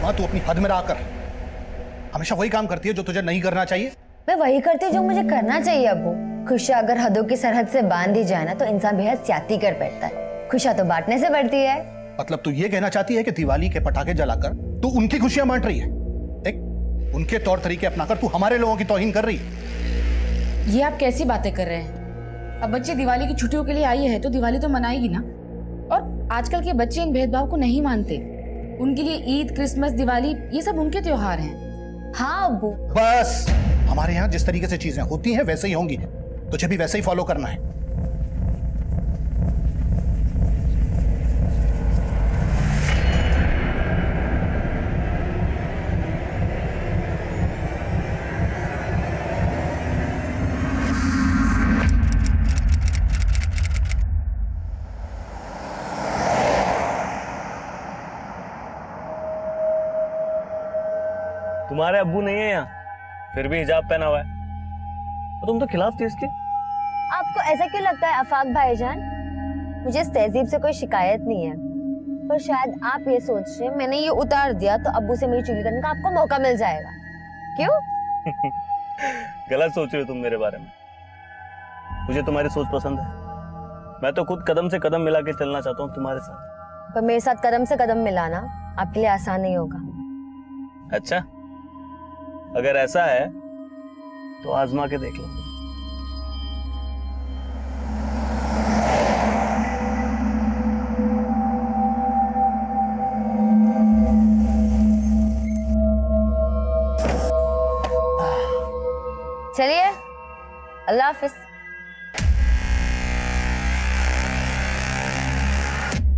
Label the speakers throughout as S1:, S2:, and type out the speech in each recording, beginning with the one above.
S1: आसमा, तू अपनी हद में रहा कर। हमेशा वही काम करती है जो तुझे नहीं करना चाहिए।
S2: मैं वही करती हूँ जो मुझे करना चाहिए अब्बू। खुशियाँ अगर हदों की सरहद से बांध दी जाए ना तो इंसान बेहद ज्यादती कर बैठता है। खुशियाँ तो बांटने से बढ़ती है।
S1: मतलब तू ये कहना चाहती है कि दिवाली के पटाखे जलाकर तू उनकी खुशियां बांट रही है? देख, उनके तौर तरीके अपनाकर तू हमारे लोगों की तौहीन कर रही है।
S3: ये आप कैसी बातें कर रहे हैं? अब बच्चे दिवाली की छुट्टियों के लिए आई है तो दिवाली तो मनाएगी ना। और आजकल के बच्चे इन भेदभाव को नहीं मानते। उनके लिए ईद, क्रिसमस, दिवाली ये सब उनके त्योहार हैं।
S2: हाँ अब्बू।
S1: बस, हमारे यहाँ जिस तरीके से चीजें होती हैं वैसे ही होंगी, तुझे भी वैसे ही फॉलो करना है।
S4: तुम्हारे अब्बू नहीं है यहाँ, फिर भी हिजाब पहना हुआ है। और तुम तो खिलाफ थी इसके।
S2: आपको ऐसा क्यों लगता है आफाक भाईजान? मुझे इस तहजीब से कोई शिकायत नहीं है, पर शायद आप ये सोच रहे हैं मैंने ये उतार दिया तो अब्बू से मेरी चुगली करने का आपको मौका मिल जाएगा। क्यों?
S4: गलत सोच रहे हो तुम मेरे बारे में। मुझे तुम्हारी सोच पसंद है। मैं तो खुद कदम से कदम मिला के चलना चाहता हूँ तुम्हारे साथ।
S2: पर मेरे साथ कदम से कदम मिलाना आपके लिए आसान नहीं होगा।
S4: अच्छा, अगर ऐसा है तो आजमा के देख लो।
S2: चलिए, अल्लाह हाफिज।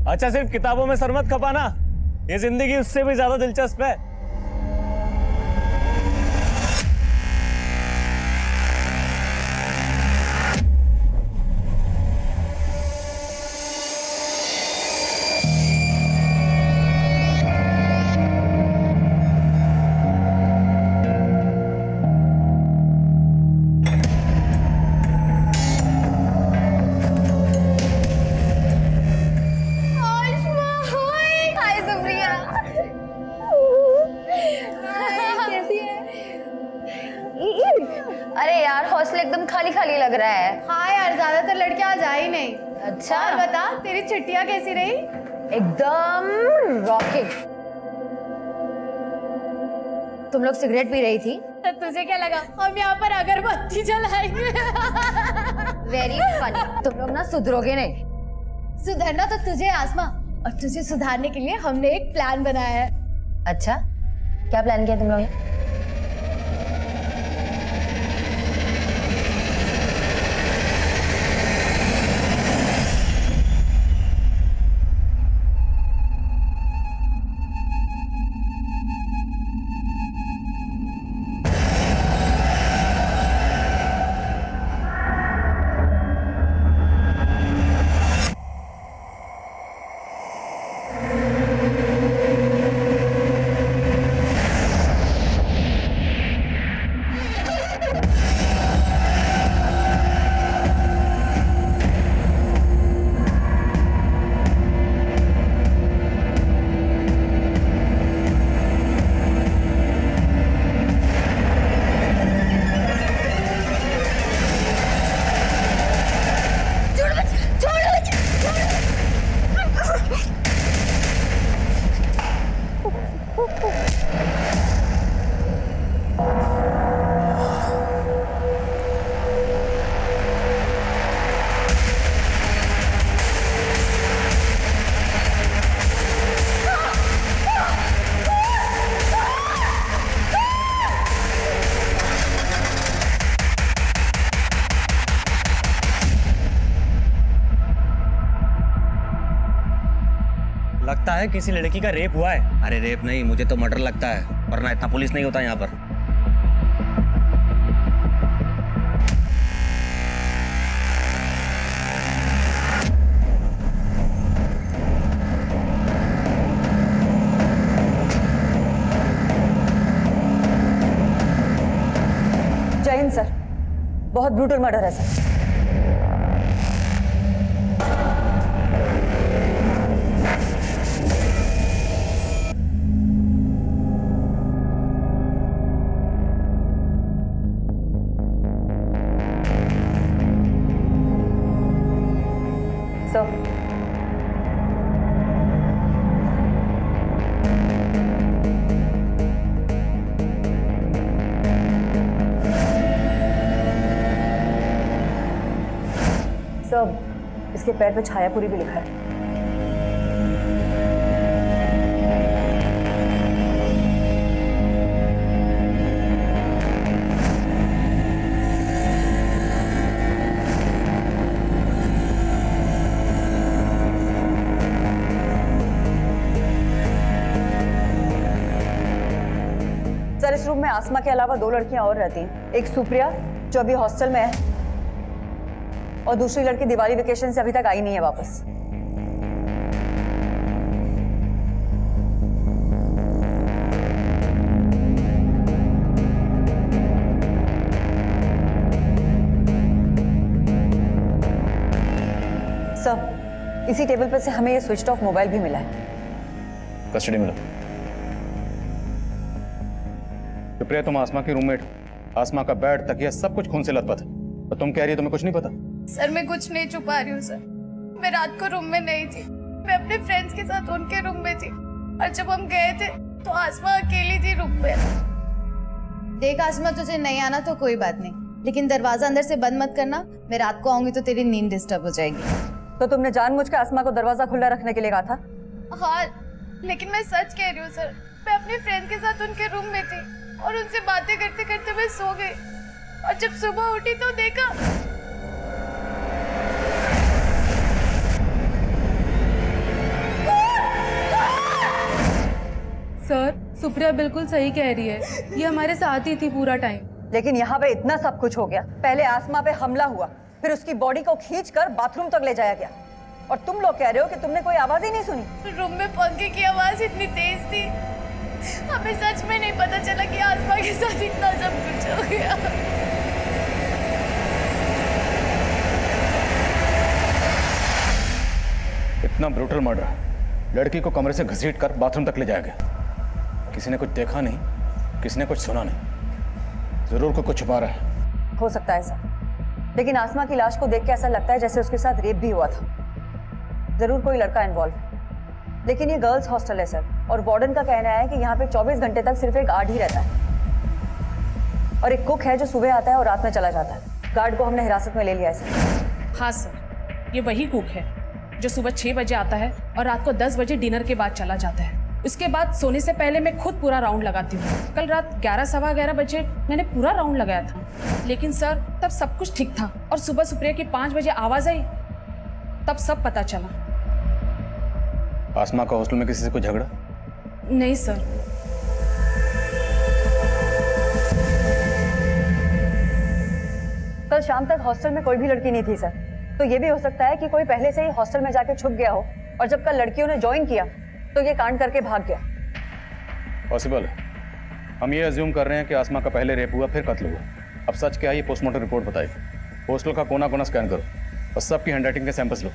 S4: अच्छा, सिर्फ किताबों में सर मत खपाना, ये जिंदगी उससे भी ज्यादा दिलचस्प है।
S2: अरे यार, हॉस्टल एकदम खाली खाली लग रहा है।
S5: हाँ यार, ज्यादातर लड़कियां आज आई नहीं।
S2: अच्छा,
S5: और बता, तेरी छुट्टियां कैसी रही?
S2: एकदम रॉकिंग। तुम लोग सिगरेट पी रही थी?
S5: तो तुझे क्या लगा हम यहाँ पर अगरबत्ती जलाएंगे?
S2: Very funny. तुम लोग ना सुधरोगे नहीं।
S5: सुधरना तो तुझे आसमा, और तुझे सुधारने के लिए हमने एक प्लान बनाया है।
S2: अच्छा, क्या प्लान किया तुम लोग ने?
S4: लगता है किसी लड़की का रेप हुआ है।
S6: अरे रेप नहीं, मुझे तो मर्डर लगता है, वरना इतना पुलिस नहीं होता यहाँ पर।
S7: जय हिंद सर, बहुत ब्रूटल मर्डर है सर। सब इसके पैर पे छायापुरी भी लिखा है। सर, इस रूम में आसमा के अलावा 2 लड़कियां और रहती हैं। एक सुप्रिया जो अभी हॉस्टल में है, और दूसरी लड़की दिवाली वेकेशन से अभी तक आई नहीं है वापस। सर, इसी टेबल पर से हमें ये स्विच ऑफ मोबाइल भी मिला है।
S8: कस्टडी में लो। सुप्रिया, तुम आसमा की रूममेट, आसमा का बेड, तकिया सब कुछ खून से लथपथ है, और तुम कह रही हो तुम्हें कुछ नहीं पता?
S5: सर, मैं कुछ नहीं छुपा रही हूँ सर। मैं रात को रूम में नहीं थी, मैं अपने फ्रेंड्स के साथ उनके रूम में थी, और जब हम गए थे तो आसमा अकेली थी रूम में। देख आसमा, तुझे नहीं आना तो कोई बात नहीं, लेकिन दरवाजा अंदर से बंद मत करना। मैं रात को आऊंगी तो तेरी नींद डिस्टर्ब हो जाएगी।
S7: तो तुमने जानबूझकर आसमा को दरवाजा खुला रखने के लिए कहा था?
S5: हाँ, लेकिन मैं सच कह रही हूँ सर। मैं अपने फ्रेंड के साथ उनके रूम में थी और उनसे बातें करते करते मैं सो गई, और जब सुबह उठी तो देखा।
S9: सर, सुप्रिया बिल्कुल सही कह रही है, ये हमारे साथ ही थी पूरा टाइम।
S7: लेकिन यहाँ पे इतना सब कुछ हो गया। पहले आसमा पे हमला हुआ, फिर उसकी बॉडी को खींचकर बाथरूम तक ले जाया गया, और तुम लोग कह रहे हो कि तुमने कोई आवाज ही नहीं सुनी।
S5: रूम में पंखे की आवाज इतनी तेज थी, हमें सच में नहीं पता चला कि आसमा के साथ इतना सब कुछ हो गया।
S8: इतना ब्रूटल मर्डर, लड़की को कमरे से घसीट कर बाथरूम तक ले जाया गया। किसी ने कुछ देखा नहीं, किसी ने कुछ सुना नहीं, जरूर कोई कुछ छुपा रहा है।
S7: हो सकता है सर, लेकिन आसमा की लाश को देख के ऐसा लगता है जैसे उसके साथ रेप भी हुआ था। जरूर कोई लड़का इन्वॉल्व है, लेकिन ये गर्ल्स हॉस्टल है सर, और वार्डन का कहना है कि यहाँ पे 24 घंटे तक सिर्फ एक गार्ड ही रहता है, और एक कुक है जो सुबह आता है और रात में चला जाता है। गार्ड को हमने हिरासत में ले लिया है सर।
S10: हाँ सर, ये वही कुक है जो सुबह 6 बजे आता है और रात को 10 बजे डिनर के बाद चला जाता है। उसके बाद सोने से पहले मैं खुद पूरा राउंड लगाती हूँ। कल रात 11 सवा 11 बजे मैंने पूरा राउंड लगाया था, लेकिन सर तब सब कुछ ठीक था, और सुबह सुप्रिया की 5 बजे आवाज आई, तब सब पता चला।
S8: आसमा का हॉस्टल में किसी से कोई झगड़ा?
S10: नहीं सर।
S7: कल शाम तक हॉस्टल में कोई भी लड़की नहीं थी सर, तो ये भी हो सकता है कि कोई पहले से ही हॉस्टल में जाके छुप गया हो, और जब कल लड़कियों ने ज्वाइन किया तो ये कांड करके भाग गया।
S8: पॉसिबल है। हम ये अज्यूम कर रहे हैं कि आसमा का पहले रेप हुआ, फिर कत्ल हुआ। अब सच क्या है ये पोस्टमार्टम रिपोर्ट बताएगी। हॉस्टल का कोना कोना स्कैन करो और सबकी हैंडराइटिंग के सैंपल्स लो।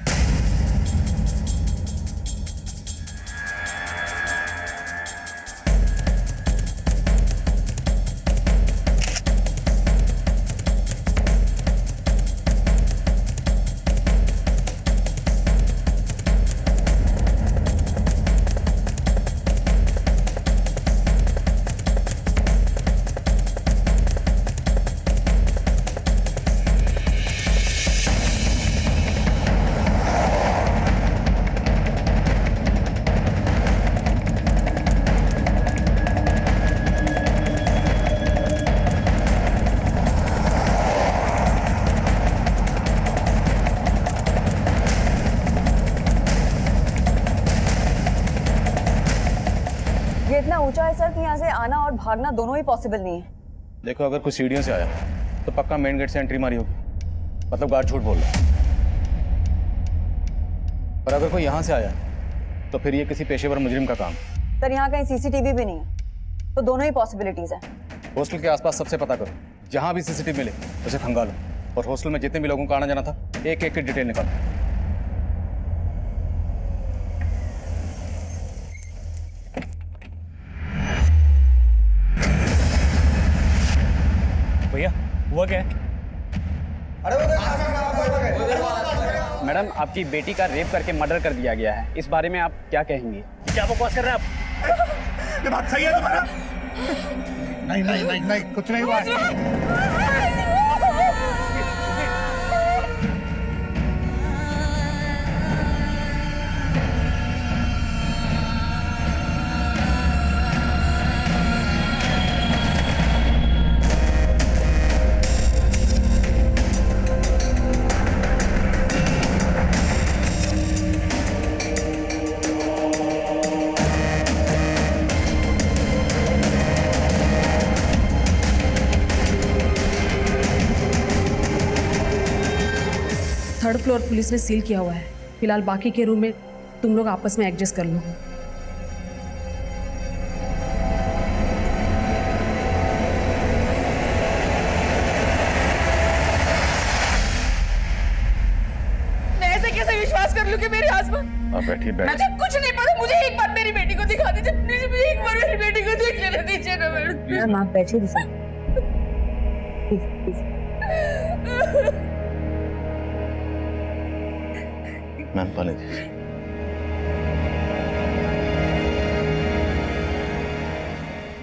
S7: ये इतना ऊंचा है सर कि यहाँ से आना और भागना दोनों ही पॉसिबल नहीं है।
S8: देखो, अगर कुछ सीढ़ियों से आया तो पक्का मेन गेट से एंट्री मारी होगी, मतलब गार्ड झूठ बोल रहा है। पर अगर कोई यहाँ से आया तो फिर ये किसी पेशेवर मुजरिम का काम।
S7: सर, यहाँ कहीं सीसीटीवी भी नहीं है, तो दोनों ही पॉसिबिलिटीज है।
S8: हॉस्टल के आसपास सबसे पता करो, जहाँ भी सीसीटीवी मिले उसे खंगालो, और हॉस्टल में जितने भी लोगों का आना जाना था एक एक की डिटेल निकालो।
S4: भैया हुआ क्या है?
S11: मैडम, आपकी बेटी का रेप करके मर्डर कर दिया गया है, इस बारे में आप क्या कहेंगे?
S4: क्या बकवास कर रहे हैं आप?
S1: ये बात सही है तुम्हारा? नहीं नहीं नहीं नहीं, कुछ नहीं हुआ।
S10: 3rd फ्लोर पुलिस ने सील किया हुआ है। फिलहाल बाकी के रूम में तुम लोग आपस में एडजस्ट कर लो। मैं ऐसे कैसे विश्वास कर लूं कि मेरी आसमा?
S8: आप बैठिए, बैठिए।
S10: मुझे कुछ नहीं पता, मुझे एक बार मेरी बेटी को दिखा दीजिए प्लीज, मुझे एक बार मेरी बेटी को देख लेने दीजिए ना मैडम।
S7: मैम आप बैठिए प्लीज।
S8: मैम पाले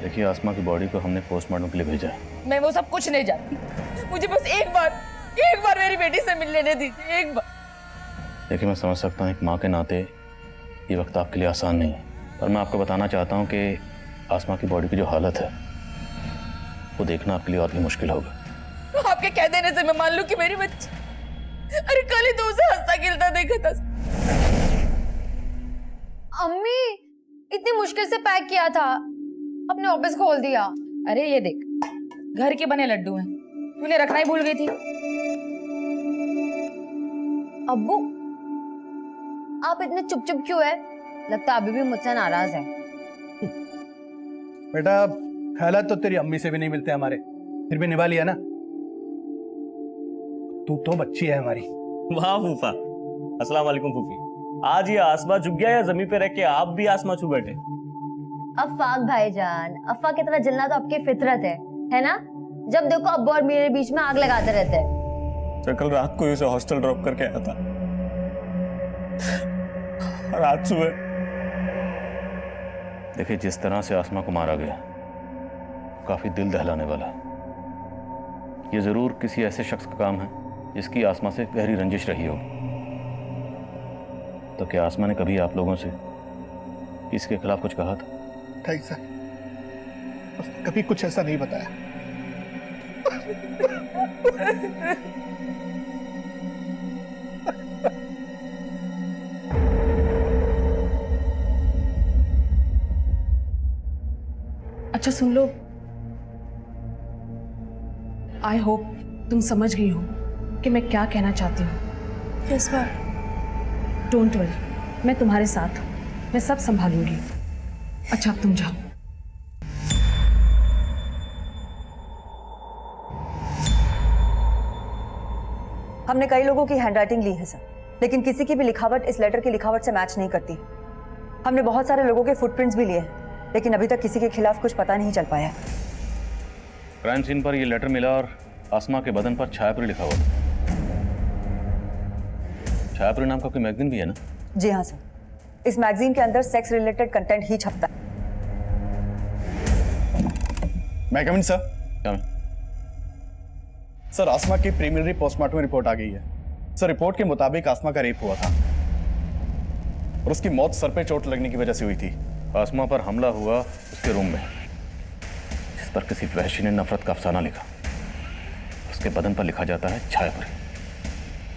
S8: देखिए, आसमा की बॉडी को हमने पोस्टमार्टम के लिए भेजा है।
S10: मैं वो सब कुछ नहीं जानती, मुझे बस एक बार मेरी बेटी से मिल लेने दीजिए, एक बार।
S8: देखिए, मैं समझ सकता हूँ एक माँ के नाते ये वक्त आपके लिए आसान नहीं है, पर मैं आपको बताना चाहता हूँ कि आसमा की बॉडी की जो हालत है वो देखना आपके लिए और भी मुश्किल होगा।
S10: आपके कह देने से मैं मान लूं कि मेरी बच्ची, अरे कल ही तो उसे हंसता खेलता देखा था।
S2: अम्मी इतनी मुश्किल से पैक किया था, अपने ऑफिस खोल दिया।
S3: अरे ये देख, घर के बने लड्डू हैं, तूने रखना ही भूल गई थी।
S2: अब्बू आप इतने चुप चुप क्यों है? लगता अभी भी मुझसे नाराज है।
S1: बेटा ख्यालात तो तेरी अम्मी से भी नहीं मिलते हमारे, फिर भी निभा लिया ना। तू तो बच्ची है हमारी।
S4: वाह फूफा, अस्सलाम वालेकुम फूफी। आज ये आसमा झुक गया या जमीन पे रह के आप भी आसमा छू बैठे?
S2: अफाक भाईजान, अफा की तरह जलना तो आपकी फितरत है ना? जब देखो अब्बू और मेरे बीच में आग लगाते रहते हैं।
S4: तो कल रात को उसे हॉस्टल ड्रॉप करके आया था और आज सुबह।
S8: देखिए, जिस तरह से आसमा को मारा गया काफी दिल दहलाने वाला है। ये जरूर किसी ऐसे शख्स का काम है जिसकी आसमा से गहरी रंजिश रही होगी। तो क्या आसमा ने कभी आप लोगों से इसके खिलाफ कुछ कहा था?
S1: नहीं सर, उसने कभी कुछ ऐसा नहीं बताया।
S10: अच्छा सुन लो, आई होप तुम समझ गई हो कि मैं क्या कहना चाहती हूँ।
S5: Yes ma'am.
S10: डोंट वरी, मैं तुम्हारे साथ हूँ, मैं सब संभालूंगी। अच्छा अब तुम जाओ।
S7: हमने कई लोगों की हैंडराइटिंग ली है सर, लेकिन किसी की भी लिखावट इस लेटर की लिखावट से मैच नहीं करती। हमने बहुत सारे लोगों के फुटप्रिंट्स भी लिए हैं, लेकिन अभी तक किसी के खिलाफ कुछ पता नहीं चल पाया।
S8: क्राइम सीन पर यह लेटर मिला और आसमा के बदन पर छायापुरी लिखा हुआ था। छायापुरी नाम का कोई मैगजीन भी है ना?
S7: जी हाँ सर, इस मैगजीन के अंदर सेक्स रिलेटेड कंटेंट ही छपता है।
S12: मैं कमिंग सर?
S8: क्या मैं?
S12: सर, आसमा की प्रीलिमिनरी पोस्टमार्टम रिपोर्ट आ गई है। सर, रिपोर्ट के मुताबिक आसमा का रेप हुआ था और उसकी मौत सर पे चोट लगने की वजह से हुई थी।
S8: आसमा पर हमला हुआ उसके रूम में, जिस पर किसी वहशी ने नफरत का अफसाना लिखा। उसके बदन पर लिखा जाता है छायापुरी।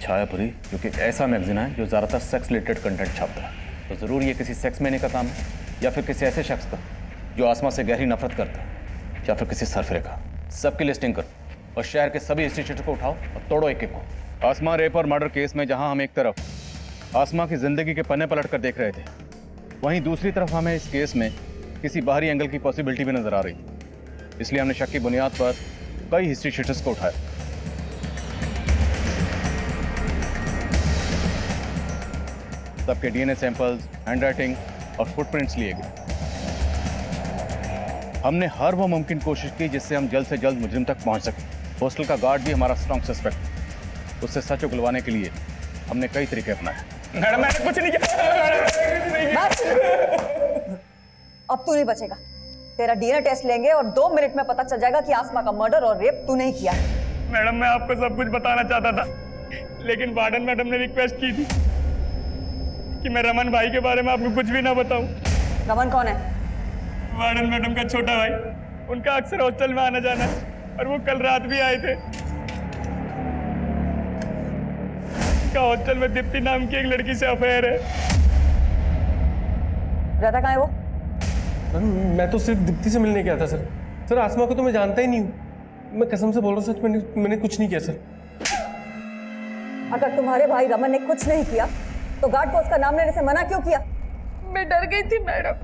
S8: छायापुरी जो कि एक ऐसा मैगजीन है जो ज़्यादातर सेक्स रिलेटेड कंटेंट छापता है। तो ज़रूर ये किसी सेक्स मैने का काम है, या फिर किसी ऐसे शख्स का जो आसमा से गहरी नफरत करता है, या फिर किसी सरफरे का। सबकी लिस्टिंग करो और शहर के सभी इंस्टीट्यूट को उठाओ और तोड़ो एक एक को। आसमा रेप और मर्डर केस में जहां हम एक तरफ आसमा की जिंदगी के पन्ने पलट कर देख रहे थे, वहीं दूसरी तरफ हमें इस केस में किसी बाहरी एंगल की पॉसिबिलिटी भी नजर आ रही। इसलिए हमने शक की बुनियाद पर कई हिस्ट्री शीटर्स को उठाया। सबके डीएनए सैंपल्स, हैंडराइटिंग और फुटप्रिंट्स लिए गए। हमने हर वो मुमकिन कोशिश की जिससे हम जल्द से जल्द मुजरिम तक पहुंच सकें। हॉस्टल का गार्ड भी हमारा स्ट्रॉन्ग सस्पेक्ट, उससे सच उगलवाने के लिए हमने कई तरीके अपनाए।
S4: मैडम मैंने कुछ नहीं किया।
S7: अब तू नहीं बचेगा। तेरा डीएनए टेस्ट लेंगे और 2 मिनट में पता चल जाएगा कि आसमा का मर्डर और रेप तू नहीं किया।
S4: मैडम मैं आपको सब कुछ बताना चाहता था, लेकिन वार्डन मैडम ने रिक्वेस्ट की थी कि मैं रमन भाई के बारे में आपको कुछ भी ना बताऊं।
S7: रमन कौन है?
S4: वार्डन मैडम का छोटा भाई, उनका अक्सर हॉस्टल में आना जाना है और वो कल रात भी आए थे। उनका हॉस्टल में दीप्ति नाम की एक लड़की से अफेयर है।
S7: रहता कहाँ है वो?
S13: मैं तो सिर्फ दीप्ति से मिलने गया था सर। सर आसमा को तो मैं जानता ही नहीं हूँ। मैं कसम से बोल रहा हूँ, सच मैंने कुछ नहीं किया सर।
S7: अगर तुम्हारे भाई रमन ने कुछ नहीं किया तो गार्ड को उसका नाम लेने से मना क्यों किया?
S10: मैं डर गई थी मैडम।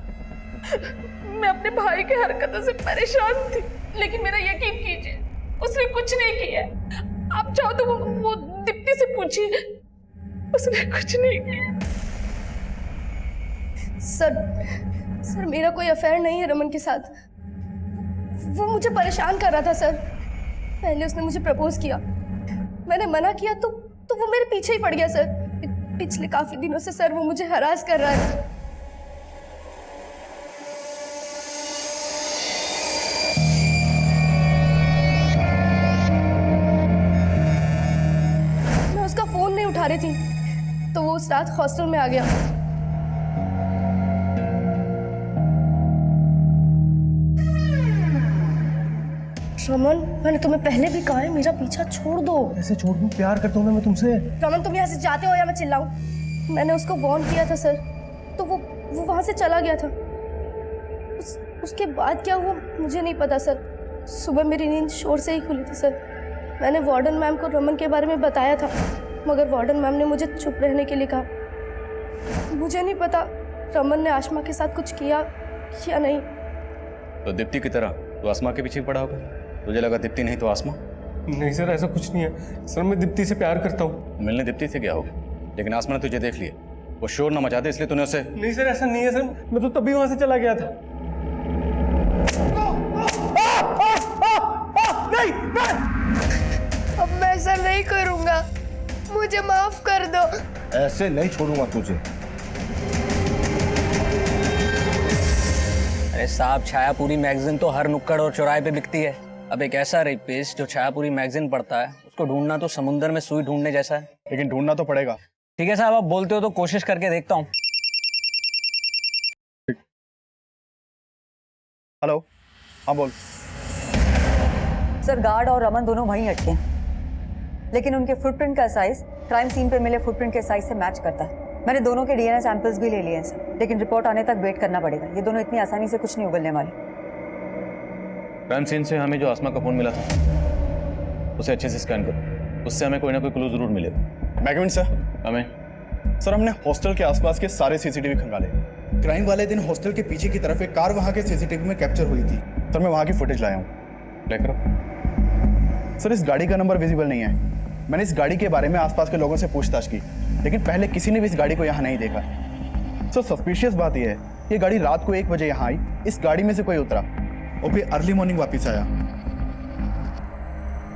S10: मैं अपने भाई की हरकतों से परेशान थी, लेकिन मेरा यकीन कीजिए उसने कुछ नहीं किया। आप चाहो तो वो दीप्ति से पूछिए, उसने कुछ नहीं किया।
S5: सर मेरा कोई अफेयर नहीं है रमन के साथ। वो मुझे परेशान कर रहा था सर। पहले उसने मुझे प्रपोज किया, मैंने मना किया तो वो मेरे पीछे ही पड़ गया सर। पिछले काफी दिनों से सर वो मुझे हरास कर रहा है। मैं उसका फोन नहीं उठा रही थी तो वो उस रात हॉस्टल में आ गया। रमन, मैंने तुम्हें पहले भी कहा है मेरा पीछा छोड़ दो।
S13: ऐसे छोड़ दूं? प्यार करता हूं ना मैं तुमसे।
S5: रमन, तुम यहाँ से जाते हो या मैं चिल्लाऊं? मैंने उसको वार्न किया था सर, तो वो वहां से चला गया था। उसके बाद क्या हुआ मुझे नहीं पता सर। सुबह मेरी नींद शोर से ही खुली थी सर। मैंने वार्डन मैम को रमन के बारे में बताया था, मगर वार्डन मैम ने मुझे चुप रहने के लिए कहा। मुझे नहीं पता रमन ने आसमा के साथ कुछ किया या नहीं।
S8: तो दीप्ति की तरह तो आसमा के पीछे पड़ा होगा। तुझे लगा दीप्ति नहीं तो आसमा?
S13: नहीं सर, ऐसा कुछ नहीं है सर। मैं दीप्ति से प्यार करता हूँ।
S8: मिलने दीप्ति से गया हो, लेकिन आसमा ने तुझे देख लिया। वो शोर न मचाते इसलिए तूने उसे।
S13: नहीं सर, ऐसा नहीं है सर। मैं तो तभी वहां से चला गया था।
S1: नहीं,
S5: अब मैं ऐसा नहीं करूंगा, मुझे माफ कर दो।
S1: ऐसे नहीं छोड़ूंगा तुझे।
S6: अरे साहब, छायापुरी मैगजीन तो हर नुक्कड़ और चौराहे पे बिकती है। अब एक ऐसा रेपिस्ट जो छायापुरी मैगजीन पढ़ता है, उसको ढूंढना तो समुद्र में सुई ढूंढने जैसा है।
S12: लेकिन ढूंढना तो पड़ेगा।
S6: ठीक है साहब, आप बोलते हो तो कोशिश करके देखता हूँ।
S12: हेलो, हाँ बोल।
S7: सर, गार्ड और रमन दोनों वहीं अटके हैं, लेकिन उनके फुटप्रिंट का साइज क्राइम सीन पे मिले फुटप्रिंट के साइज से मैच करता है। मैंने दोनों के डीएनए सैंपल्स भी ले लिए हैं सर, लेकिन रिपोर्ट आने तक वेट करना पड़ेगा। ये दोनों इतनी आसानी से कुछ नहीं उगलने वाले।
S8: क्राइम सीन से हमें जो आसमा का फोन मिला था उसे अच्छे से स्कैन करो, उससे हमें कोई ना कोई क्लू जरूर मिलेगा।
S12: मैगविन सर।
S8: हमें
S12: सर, हमने हॉस्टल के आसपास के सारे सीसीटीवी खंगाले।
S1: क्राइम वाले दिन हॉस्टल के पीछे की तरफ एक कार वहां के सीसीटीवी में कैप्चर हुई थी।
S12: सर, मैं वहां की फुटेज लाया हूँ।
S8: प्ले करो।
S12: सर, इस गाड़ी का नंबर विजिबल नहीं है। मैंने इस गाड़ी के बारे में आसपास के लोगों से पूछताछ की, लेकिन पहले किसी ने भी इस गाड़ी को यहाँ नहीं देखा। सर, सस्पिशियस बात यह है कि गाड़ी रात को 1 बजे यहाँ आई, इस गाड़ी में से कोई उतरा और फिर अर्ली मॉर्निंग वापस आया।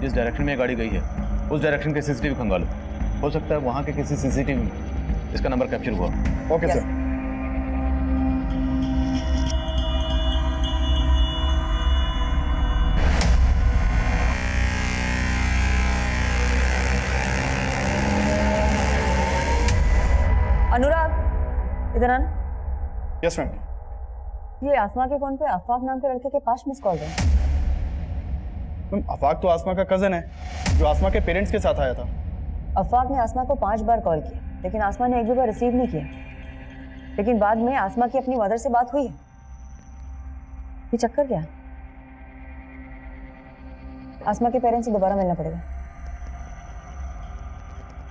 S8: जिस डायरेक्शन में ये गाड़ी गई है उस डायरेक्शन के सीसीटीवी खंगालो। हो सकता है वहां के किसी सीसीटीवी में इसका नंबर कैप्चर हुआ।
S12: Okay sir.
S7: अनुराग, इधर आना।
S12: Yes ma'am.
S7: ये आसमा के फोन पे अफाक नाम के लड़के के 5 मिस कॉल है।
S12: मैम, अफाक तो आसमा का कजन है जो आसमा के पेरेंट्स के साथ आया था।
S7: अफाक ने आसमा को 5 बार कॉल किया, लेकिन आसमा ने एक भी बार रिसीव नहीं किया। लेकिन बाद में आसमा की अपनी मदर से बात हुई है। ये चक्कर क्या? आसमा के पेरेंट्स से दोबारा मिलना पड़ेगा।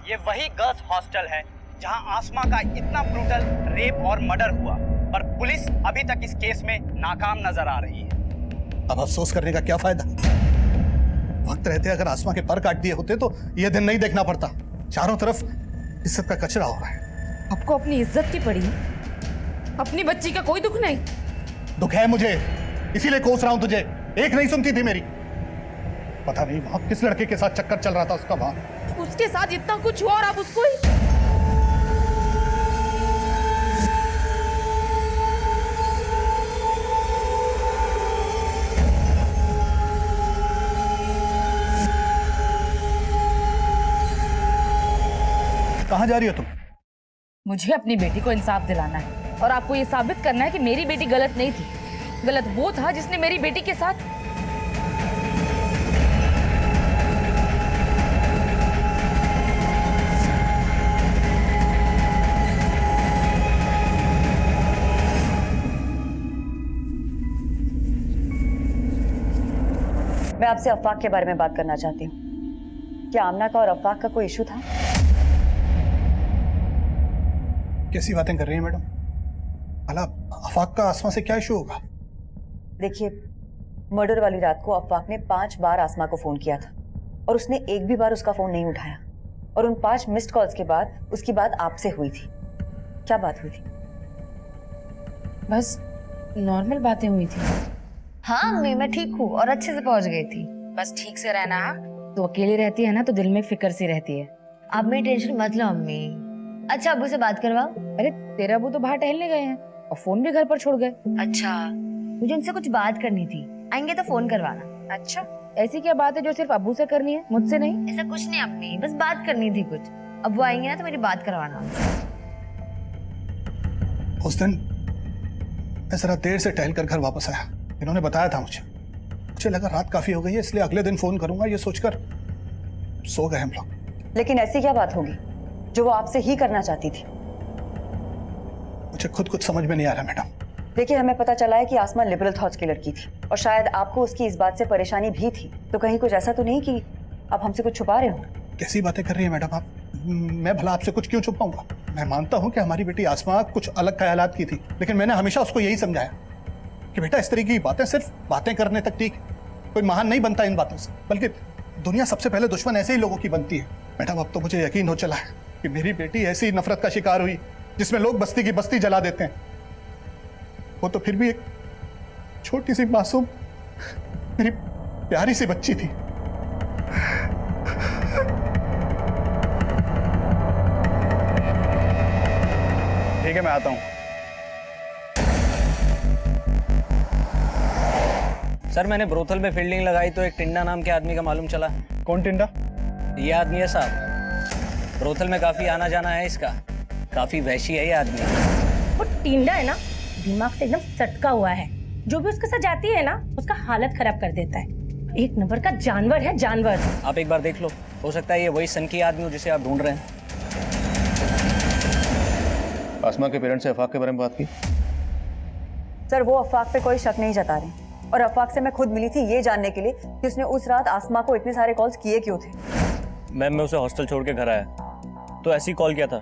S11: ये वही गर्ल्स हॉस्टल है जहां आसमा का इतना ब्रूटल रेप और मर्डर हुआ, पर पुलिस अभी तक इस केस में नाकाम नजर आ रही है।
S1: अब अफसोस करने का क्या फायदा? वक्त रहते अगर आसमा के पर काट दिए होते तो यह दिन नहीं देखना पड़ता। चारों तरफ इज्जत का कचरा हो रहा है।
S3: आपको अपनी इज्जत की पड़ी, अपनी बच्ची का कोई दुख नहीं।
S1: दुख है मुझे, इसीलिए कोस रहा हूं तुझे। एक नहीं सुनती थी मेरी। पता नहीं वहां किस लड़के के साथ चक्कर चल रहा था उसका। वहां
S3: उसके साथ इतना कुछ हुआ और आप उसको ही।
S1: कहां जा रही हो तुम?
S3: मुझे अपनी बेटी को इंसाफ दिलाना है और आपको ये साबित करना है कि मेरी बेटी गलत नहीं थी। गलत वो था जिसने मेरी बेटी के साथ।
S7: मैं आपसे अफाक के बारे में बात करना चाहती हूँ। क्या आमना का और अफाक का कोई इशू था?
S1: कैसी बातें कर रही हैं मैडम? भला आफाक का आसमा से क्या इशू होगा?
S7: देखिए, मर्डर वाली रात को अफवाक ने 5 बार आसमा को फोन किया था और उसने एक भी बार उसका फोन नहीं उठाया। और उन 5 मिस्ड कॉल्स के बाद उसकी बात आपसे हुई थी। क्या बात हुई थी?
S3: बस नॉर्मल बातें हुई थी।
S2: हाँ अम्मी, मैं ठीक हूँ और अच्छे से पहुंच गई थी।
S3: बस ठीक से रहना। तो अकेली रहती है ना तो दिल में फिक्र सी रहती है।
S2: आप मेरी टेंशन मत लो अम्मी। अच्छा अब्बू से बात करवाओ।
S3: अरे तेरे अबू तो बाहर टहलने गए हैं और फोन भी घर पर छोड़ गए।
S2: अच्छा, मुझे उनसे कुछ बात करनी थी, आएंगे तो फोन करवाना।
S3: अच्छा, ऐसी क्या बात है जो सिर्फ अबू से करनी है, मुझसे नहीं?
S2: ऐसा कुछ नहीं अम्मी, बस बात करनी थी कुछ। अब्बू आएंगे ना तो मेरी बात करवाना उनसे।
S1: उस दिन मैं जरा देर से टहल कर घर वापस आया। इन्होंने बताया था मुझे लगा रात काफी हो गई है, इसलिए अगले दिन फोन करूंगा ये सोचकर सो गए हम लोग।
S7: लेकिन ऐसी क्या बात होगी जो वो आपसे ही करना चाहती थी?
S1: मुझे खुद कुछ समझ में नहीं आ रहा मैडम।
S7: देखिए, हमें पता चला है कि आसमा लिबरल थॉट्स की लड़की थी और शायद आपको उसकी इस बात से परेशानी भी थी। तो कहीं कुछ ऐसा तो नहीं कि आप हमसे कुछ छुपा रहे हो?
S1: कैसी बातें कर रही है मैडम आप? मैं भला आपसे कुछ क्यों छुपाऊंगा? मैं मानता हूं कि हमारी बेटी आसमा कुछ अलग ख्यालात की थी, लेकिन मैंने हमेशा उसको यही समझाया कि बेटा इस तरीके की बातें सिर्फ बातें करने तक ठीक है, कोई महान नहीं बनता इन बातों से, बल्कि दुनिया सबसे पहले दुश्मन ऐसे ही लोगों की बनती है। मैडम अब तो मुझे यकीन हो चला है कि मेरी बेटी ऐसी नफरत का शिकार हुई जिसमें लोग बस्ती की बस्ती जला देते हैं। वो तो फिर भी एक छोटी सी मासूम मेरी प्यारी सी बच्ची थी।
S12: ठीक है, मैं आता हूं।
S6: सर मैंने ब्रोथल में फील्डिंग लगाई तो एक टिंडा नाम के आदमी का मालूम चला।
S12: कौन टिंडा?
S6: ये आदमी है साहब। ब्रोथल में काफी आना जाना है इसका। काफी वहशी है ये आदमी।
S14: वो टिंडा है ना, दिमाग से एकदम सटका हुआ है। जो भी उसके साथ जाती है ना, उसका हालत खराब कर देता है। एक नंबर का जानवर है, जानवर।
S6: आप एक बार देख लो, हो सकता है ये वही सनकी आदमी हो जिसे आप ढूंढ रहे हैं।
S8: आसमा के पेरेंट्स से अफाक के बारे में बात की?
S7: सर, वो अफवाक पे कोई शक नहीं जता रहे और अफवाक से मैं खुद मिली थी ये जानने के लिए कि उसने उस रात आसमा को इतने सारे कॉल्स किए क्यों थे।
S4: मैम मैं उसे हॉस्टल छोड़ के घर आया तो ऐसे ही कॉल किया था,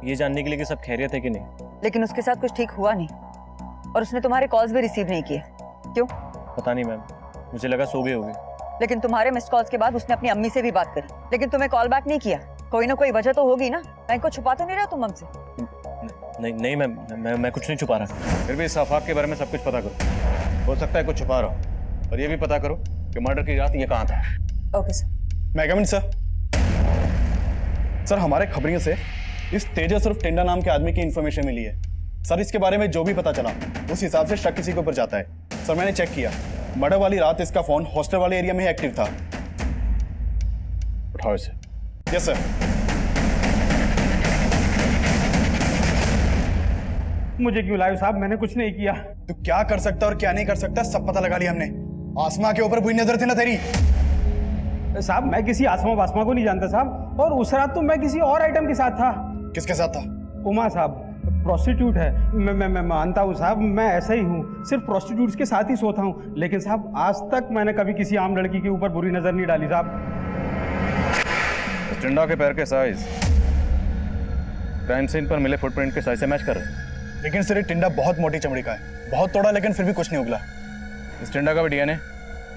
S4: ये जानने के लिए कि सब खैरियत है कि नहीं।
S7: लेकिन उसके साथ कुछ ठीक हुआ नहीं और उसने तुम्हारे कॉल्स भी रिसीव नहीं किए। क्यों?
S4: पता नहीं मैम, मुझे लगा सो गई होगी।
S7: लेकिन तुम्हारे मिस्ड कॉल्स के बाद उसने अपनी अम्मी से भी बात करी, लेकिन तुम्हें कॉल बैक नहीं किया। कोई ना कोई वजह तो होगी ना, कहीं को छुपा तो नहीं रहा तुम हमसे?
S4: नहीं मैम, मैं कुछ नहीं छुपा रहा।
S8: फिर भी इस अफाक के बारे में सब कुछ पता करो। हो सकता है कुछ छुपा रहा हो, और ये भी पता करो कि मर्डर की रात ये कहाँ था।
S7: Okay sir.
S12: मैं कमिंग सर। सर, हमारे खबरियों से इस तेजस और टिंडा नाम के आदमी की इंफॉर्मेशन मिली है। सर, इसके बारे में जो भी पता चला उस हिसाब से शक किसी के ऊपर जाता है। सर, मैंने चेक किया, मर्डर वाली रात इसका फोन हॉस्टल वाले एरिया में ही एक्टिव था।
S8: उठाओ इसे।
S12: Yes sir.
S13: मुझे क्यों लाए साहब? मैंने कुछ नहीं किया।
S12: तू क्या कर सकता और क्या नहीं कर सकता सब पता लगा लिया हमने। आसमा के ऊपर बुरी नजर थी ना तेरी?
S13: साहब मैं किसी आसमा वासमा को नहीं जानता साहब, और उस रात तो मैं किसी और आइटम के साथ था।
S12: किसके साथ था?
S13: उमा साहब, प्रोस्टिट्यूट है। मैं मानता हूँ साहब, मैं ऐसा ही हूँ, सिर्फ प्रोस्टिट्यूट्स के साथ ही सोता हूँ। लेकिन साहब आज तक मैंने कभी किसी आम लड़की के ऊपर बुरी नजर नहीं डाली साहब।
S8: टिंडा के पैर के साइज क्राइम सीन पर मिले फुटप्रिंट के साइज से मैच कर रहे हैं।
S12: लेकिन सर, ये टिंडा बहुत मोटी चमड़ी का है, बहुत तोड़ा, लेकिन फिर भी कुछ नहीं उगला।
S8: इस टिंडा का भी डीएनए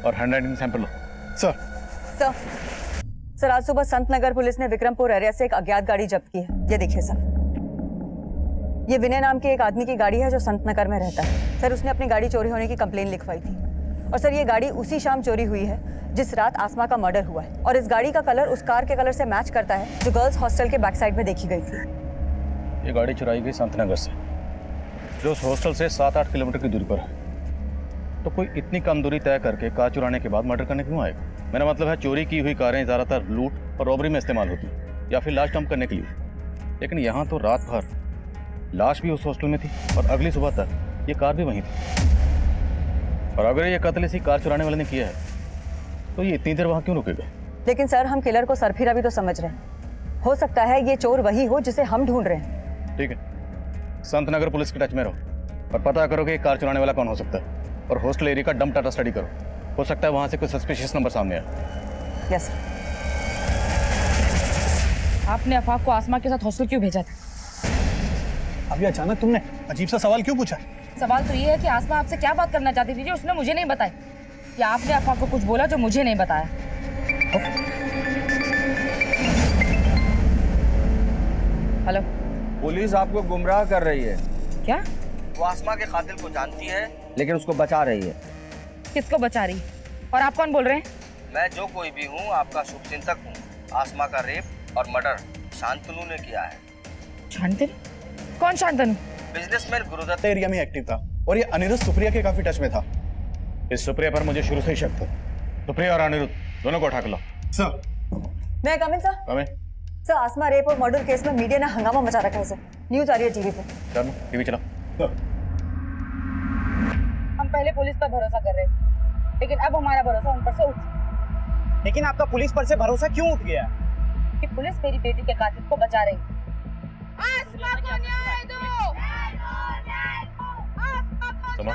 S8: और हैंडराइटिंग सैंपल लो।
S12: सर।
S7: सर, आज सुबह संत नगर पुलिस ने विक्रमपुर एरिया से एक अज्ञात गाड़ी जब्त की है। ये देखिए सर, ये विनय नाम के एक आदमी की गाड़ी है जो संत नगर में रहता है। सर, उसने अपनी गाड़ी चोरी होने की कंप्लेन लिखवाई थी और सर ये गाड़ी उसी शाम चोरी हुई है जिस रात आसमा का मर्डर हुआ है। और इस गाड़ी का कलर उस कार के कलर से मैच करता है जो गर्ल्स हॉस्टल के बैक साइड में देखी गई थी।
S8: ये गाड़ी चुराई गई संत नगर से, जो उस हॉस्टल से 7-8 किलोमीटर की दूरी पर है। तो कोई इतनी कम दूरी तय करके कार चुराने के बाद मर्डर करने क्यों आएगा? मेरा मतलब है चोरी की हुई कारें ज़्यादातर लूट और रॉबरी में इस्तेमाल होती या फिर लाश डंप करने के लिए। लेकिन यहाँ तो रात भर लाश भी उस हॉस्टल में थी और अगली सुबह तक ये कार भी वहीं थी। और अगर ये कत्ल इसी कार चुराने वाले ने किया है तो ये इतनी देर वहाँ क्यों रुकेगा?
S7: लेकिन सर, हम किलर को सरफिरा भी तो समझ रहे हैं। हो सकता है ये चोर वही हो जिसे हम ढूंढ रहे हैं।
S8: ठीक है, संत नगर पुलिस के टच में रहो और पता करो कि कार चुराने वाला कौन हो सकता है, और हॉस्टल एरिया का डंप डाटा स्टडी करो। हो सकता है वहाँ से कोई सस्पिशियस नंबर सामने आए।
S7: यस।
S3: आपने अफाक को आसमा के साथ हॉस्टल क्यों भेजा था?
S1: अभी अचानक तुमने अजीब सा सवाल क्यों पूछा?
S3: सवाल तो ये है कि आसमा आपसे क्या बात करना चाहती थी जो उसने मुझे नहीं बताई, या आपने अफवाह को कुछ बोला जो मुझे नहीं बताया? हेलो,
S11: पुलिस आपको गुमराह कर रही है।
S3: क्या?
S11: वो आसमा के कातिल को जानती है लेकिन उसको बचा रही है।
S3: किसको बचा रही? और आप कौन बोल रहे हैं?
S11: मैं जो कोई भी हूँ आपका शुभचिंतक हूँ। आसमा का रेप और मर्डर शांतनु ने किया है।
S3: शांतनु? कौन शांतनु?
S11: बिजनेसमैन गुरुदत्त
S12: एरिया में एक्टिव था और ये अनिरुद्ध सुप्रिया के काफी टच में था।
S8: इस सुप्रिया पर मुझे शुरू से ही शक था। सुप्रिया और अनिरुद्ध दोनों को उठा के लो।
S12: सर,
S7: मैं कमिंग सर।
S8: कमिंग।
S7: सर, आसमा रेप और मर्डर केस में मीडिया ने हंगामा मचा रखा है सर। न्यूज आ रही है टीवी पे।
S8: चलो टीवी चलाओ।
S3: हम पहले पुलिस पर भरोसा कर रहे थे, लेकिन अब हमारा भरोसा उन पर से उठ।
S11: लेकिन आपका पुलिस पर से भरोसा क्यों उठ गया?
S3: कि पुलिस मेरी बेटी के कातिल को बचा रही है।
S5: आसमा को न्याय दो!
S8: सुनो,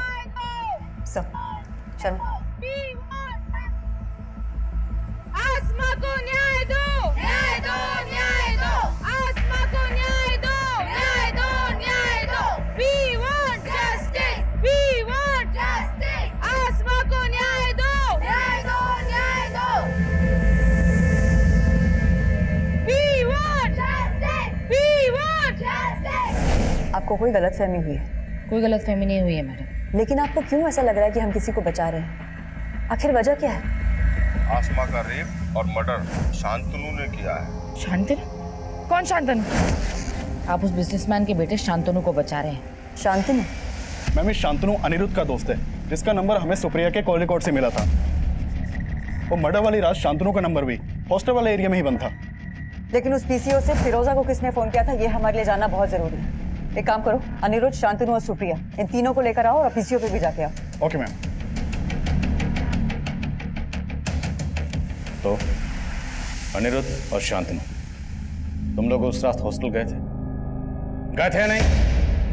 S7: सर, शर्मा।
S5: आसमा को न्याय दो! न्याय दो! न्याय दो! आसमा को न्याय दो! न्याय दो! न्याय दो! We want justice! We want justice! आसमा को न्याय दो! न्याय दो! न्याय दो! We want justice! We want justice!
S7: आपको कोई गलतफहमी हुई है?
S3: कोई गलतफहमी नहीं हुई है मैडम।
S7: लेकिन आपको क्यों ऐसा लग रहा है कि हम किसी को बचा रहे हैं? आखिर वजह क्या है?
S15: आसमा का रेप और मर्डर शांतनु ने किया है।
S3: शांतनु? कौन शांतनु? आप उस बिजनेसमैन के बेटे शांतनु को बचा रहे हैं।
S7: शांतनु?
S12: मैम, इस शांतनु अनिरुद्ध का दोस्त है जिसका नंबर हमें सुप्रिया के कॉल रिकॉर्ड से मिला था। वो मर्डर वाली रात शांतनु का नंबर भी हॉस्टल वाले एरिया में ही बंद था।
S7: लेकिन उस पीसीओ से फिरोजा को किसने फोन किया था ये हमारे लिए जानना बहुत जरूरी है। एक काम करो, अनिरुद्ध, शांतनु और सुप्रिया इन तीनों को लेकर आओ और पीसीओ पे भी जाके आओ।
S12: Okay ma'am.
S8: तो अनिरुद्ध और शांतनु, तुम लोग उस रात हॉस्टल गए थे या नहीं?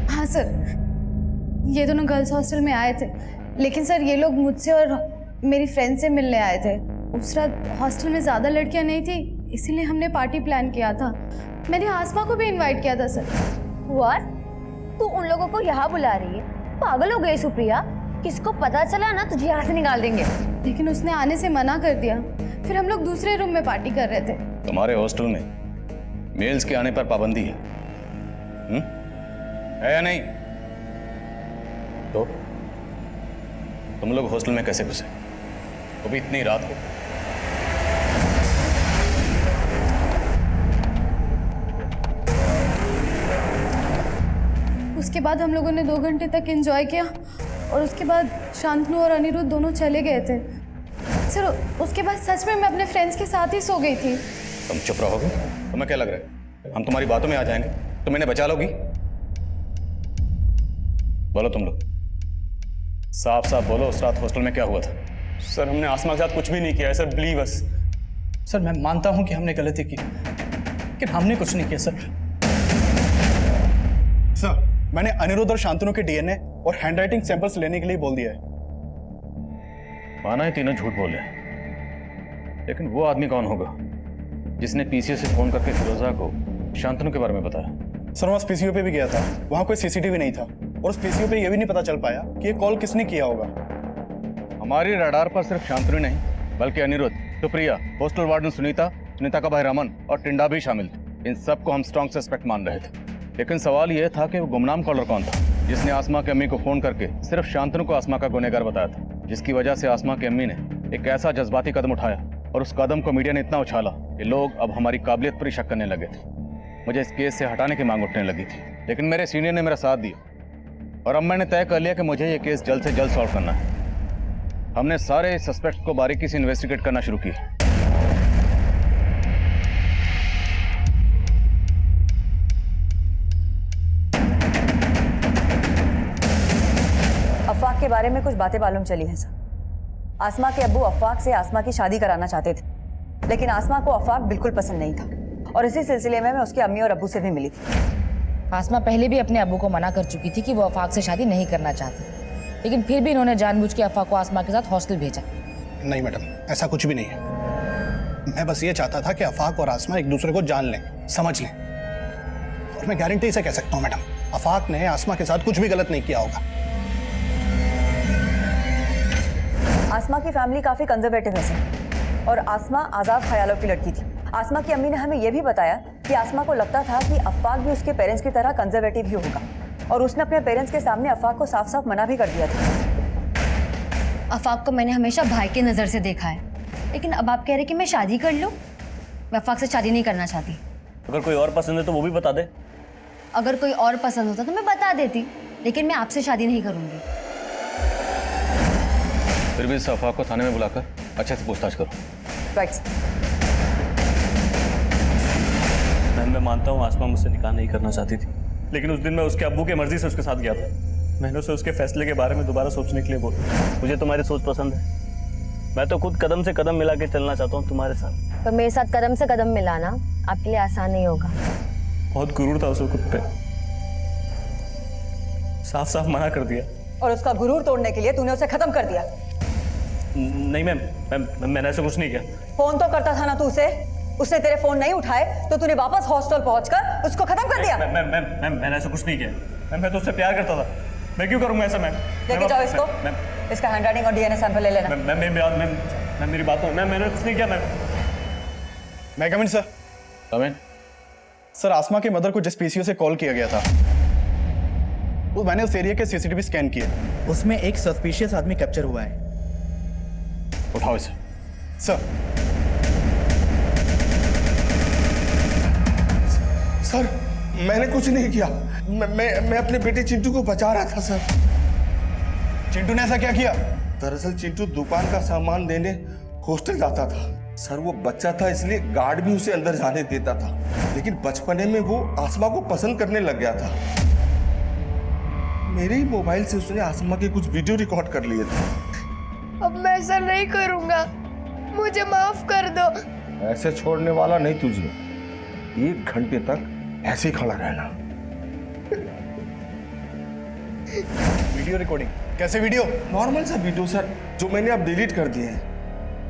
S5: हाँ सर, ये दोनों गर्ल्स हॉस्टल में आए थे, लेकिन सर ये लोग मुझसे और मेरी फ्रेंड से मिलने आए थे। उस रात हॉस्टल में ज़्यादा लड़कियां नहीं थी, इसीलिए हमने पार्टी प्लान किया था। मैंने आसमा को भी इनवाइट किया था सर।
S2: व्हाट? तू उन लोगों को यहाँ बुला रही है? पागल हो गई सुप्रिया? किसको पता चला ना तुझे यहाँ से निकाल देंगे।
S5: लेकिन उसने आने से मना कर दिया। फिर हम लोग दूसरे रूम में पार्टी कर रहे थे।
S8: तुम्हारे हॉस्टल में मेल्स के आने पर पाबंदी है, है या नहीं? तो तुम लोग हॉस्टल में कैसे घुसे, वो भी इतनी रात को?
S5: उसके बाद हम लोगों ने 2 घंटे तक एंजॉय किया और उसके बाद शांतनु और अनिरुद्ध दोनों चले गए थे। सर, उसके बाद सच में मैं अपने फ्रेंड्स के साथ ही सो गई थी।
S8: तुम चुप रहोगे? तुम्हें क्या लग रहा है हम तुम्हारी बातों में आ जाएंगे? तुम इन्हें बचा लोगी? बोलो तुम लोग, साफ साफ बोलो, उस रात हॉस्टल में क्या हुआ था?
S4: सर, हमने आसमा के साथ कुछ भी नहीं किया है सर, बिलीव अस।
S1: सर, मैं मानता हूं कि हमने गलती की, लेकिन हमने कुछ नहीं किया सर।
S12: सर, मैंने अनिरुद्ध और शांतनु के डीएनए और हैंडराइटिंग सैंपल्स लेने के लिए बोल दिया है।
S8: माना है तीनों झूठ बोले, लेकिन वो आदमी कौन होगा जिसने पीसीओ से फोन करके फिरोजा को शांतनु के बारे में बताया?
S12: सर, मैं उस पीसीओ पे भी गया था, वहां कोई सीसीटीवी नहीं था और उस पीसीओ पे यह भी नहीं पता चल पाया कि ये कॉल किसने किया होगा।
S8: हमारी रडार पर सिर्फ शांतनु नहीं बल्कि अनिरुद्ध, सुप्रिया, हॉस्टल वार्डन सुनीता, सुनीता का भाई रमन और टिंडा भी शामिल थे। इन सबको हम स्ट्रॉन्ग सस्पेक्ट मान रहे थे, लेकिन सवाल यह था कि वो गुमनाम कॉलर कौन था जिसने आसमा की अम्मी को फोन करके सिर्फ शांतनु को आसमा का गुनहगार बताया था, जिसकी वजह से आसमा की अम्मी ने एक ऐसा जज्बाती कदम उठाया और उस कदम को मीडिया ने इतना उछाला कि लोग अब हमारी काबिलियत पर ही शक करने लगे थे। मुझे इस केस से हटाने की मांग उठने लगी थी, लेकिन मेरे सीनियर ने मेरा साथ दिया और अब मैंने तय कर लिया कि मुझे ये केस जल्द से जल्द सॉल्व करना है। हमने सारे सस्पेक्ट को बारीकी से इन्वेस्टिगेट करना शुरू किया।
S7: अफवाक के बारे में कुछ बातें मालूम चली हैं सर। आसमा के अब्बू अफवाक से आसमा की शादी कराना चाहते थे, लेकिन आसमा को अफवाक बिल्कुल पसंद नहीं था और इसी सिलसिले में मैं उसके अम्मी और अब्बू से भी मिली थी।
S3: आसमा पहले भी अपने अब्बू को मना कर चुकी थी कि वो अफवाक से शादी नहीं करना चाहती, लेकिन फिर भी इन्होंने जानबूझ के अफवाक को आसमा के साथ हॉस्टल भेजा।
S1: नहीं मैडम, ऐसा कुछ भी नहीं है। मैं बस ये चाहता था कि अफाक और आसमा एक दूसरे को जान लें, समझ लें, और मैं गारंटी से कह सकता हूँ मैडम आफाक ने आसमा के साथ कुछ भी गलत नहीं किया होगा।
S7: आसमा की फैमिली काफी कंजर्वेटिव है सर, और आसमा आजाद ख्यालों की लड़की थी। आसमा की अम्मी ने हमें यह भी बताया कि आसमा को लगता था कि अफाक भी उसके पेरेंट्स की तरह कंजर्वेटिव ही होगा, और उसने अपने पेरेंट्स के सामने अफाक को साफ साफ मना भी कर दिया था।
S2: अफाक को मैंने हमेशा भाई की नज़र से देखा है, लेकिन अब आप कह रहे कि मैं शादी कर लूं? मैं अफाक से शादी नहीं करना चाहती।
S4: अगर कोई और पसंद है तो वो भी बता दे।
S2: अगर कोई और पसंद होता तो मैं बता देती, लेकिन मैं आपसे शादी नहीं करूंगी।
S8: फिर भी इस अफवाह को थाने में बुलाकर अच्छे से पूछताछ करो।
S7: राइट।
S4: मैं मानता हूँ आसमा मुझसे निकाह नहीं करना चाहती थी, लेकिन उस दिन मैं उसके अब्बू की मर्जी से उसके साथ गया था। मैंने उसे उसके फैसले के बारे में दोबारा सोचने के लिए बोला। मुझे तुम्हारी सोच पसंद है, मैं तो खुद कदम से कदम मिला के चलना चाहता हूँ तुम्हारे साथ।
S2: पर मेरे साथ कदम से कदम मिलाना आपके लिए आसान नहीं होगा।
S4: बहुत गुरूर था उसे खुद पे, साफ साफ मना कर दिया।
S7: और उसका गुरूर तोड़ने के लिए तूने उसे खत्म कर दिया।
S4: नहीं मैंने ऐसा कुछ नहीं किया।
S7: फोन तो करता था ना तू उसे, उसने तेरे फोन नहीं उठाए तो तूने वापस हॉस्टल पहुंचकर उसको खत्म कर दिया।
S4: मैंने ऐसा कुछ नहीं किया। मैं तो उससे प्यार करता था, मैं क्यों करूंगा ऐसा? मैम
S7: लेके जाओ इसको, इसका हैंडराइटिंग और डीएनए सैंपल ले लेना।
S4: मेरी बात मैंने कुछ नहीं किया।
S12: मैं कम इन सर।
S8: कम इन।
S12: सर, आसमा के मदर को जिस पीसीओ से कॉल किया गया था, वो मैंने उस एरिया के सीसीटीवी स्कैन किए, उसमें एक सस्पिशियस आदमी कैप्चर हुआ है।
S8: उठाओ इसे।
S12: सर।
S15: सर, मैंने कुछ नहीं किया। मैं अपने बेटे चिंटू को बचा रहा था सर।
S12: चिंटू ने ऐसा क्या किया?
S15: दरअसल चिंटू दुकान का सामान लेने हॉस्टल जाता था सर। वो बच्चा था इसलिए गार्ड भी उसे अंदर जाने देता था, लेकिन बचपने में वो आसमा को पसंद करने लग गया था। मेरे ही मोबाइल से उसने आसमा के कुछ वीडियो रिकॉर्ड कर लिए थे।
S5: अब मैं ऐसा नहीं करूंगा, मुझे माफ कर दो।
S15: ऐसे छोड़ने वाला नहीं तुझे, 1 घंटे तक ऐसे ही खड़ा रहना।
S12: Video recording? कैसे वीडियो?
S15: नॉर्मल सा वीडियो सर, जो मैंने अब डिलीट कर दिए हैं।